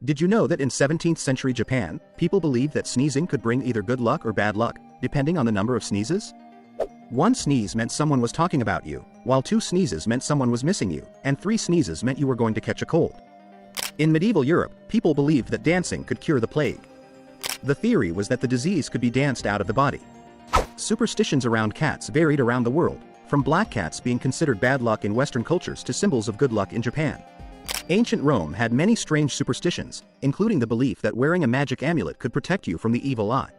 Did you know that in 17th century Japan, people believed that sneezing could bring either good luck or bad luck, depending on the number of sneezes? One sneeze meant someone was talking about you, while two sneezes meant someone was missing you, and three sneezes meant you were going to catch a cold. In medieval Europe, people believed that dancing could cure the plague. The theory was that the disease could be danced out of the body. Superstitions around cats varied around the world, from black cats being considered bad luck in Western cultures to symbols of good luck in Japan. Ancient Rome had many strange superstitions, including the belief that wearing a magic amulet could protect you from the evil eye.